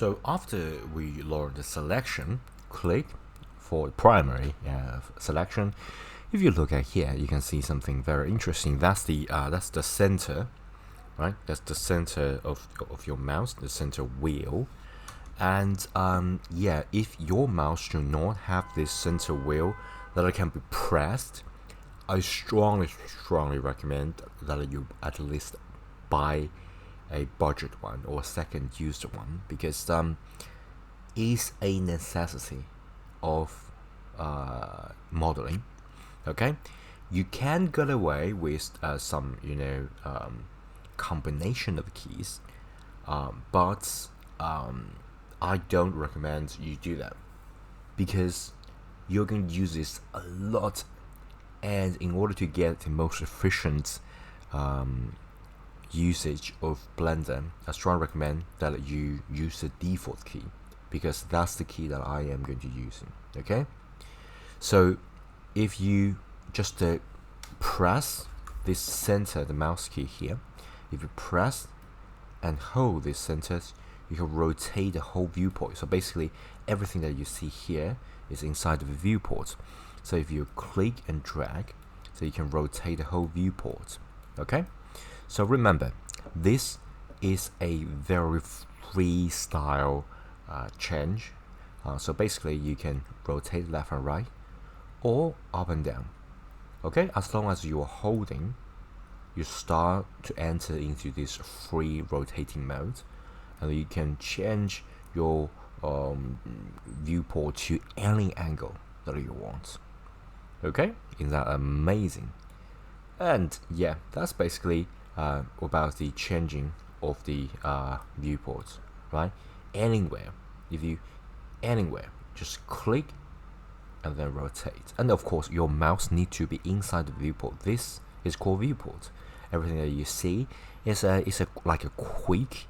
So after we learn the selection, click for the primary selection. If you look at here, you can see something very interesting. That's the center, right? That's the center of your mouse, the center wheel. And yeah, if your mouse do not have this center wheel that it can be pressed, I strongly recommend that you at least buy a budget one or a second used one, because it's a necessity of modeling. Okay, you can get away with some combination of keys, but I don't recommend you do that, because you're going to use this a lot, and in order to get the most efficient usage of Blender, I strongly recommend that you use the default key, because that's the key that I am going to use. Okay, so if you just press this center, the mouse key here, if you press and hold this center, you can rotate the whole viewport. So basically everything that you see here is inside of the viewport. So if you click and drag, so you can rotate the whole viewport. Okay, so remember, this is a very freestyle change. So basically you can rotate left and right or up and down. Okay, as long as you are holding, you start to enter into this free rotating mode, and you can change your viewport to any angle that you want. Okay, isn't that amazing? And yeah, that's basically about the changing of the viewports, right? Anywhere, just click and then rotate. And of course, your mouse needs to be inside the viewport. This is called viewport. Everything that you see is like a quick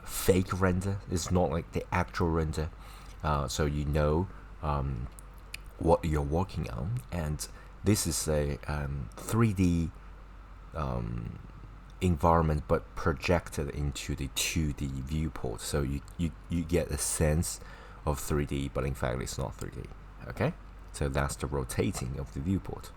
fake render. It's not like the actual render, so you know what you're working on. And this is a 3D environment, but projected into the 2D viewport. So you get a sense of 3D, but in fact it's not 3D. Okay, so that's the rotating of the viewport.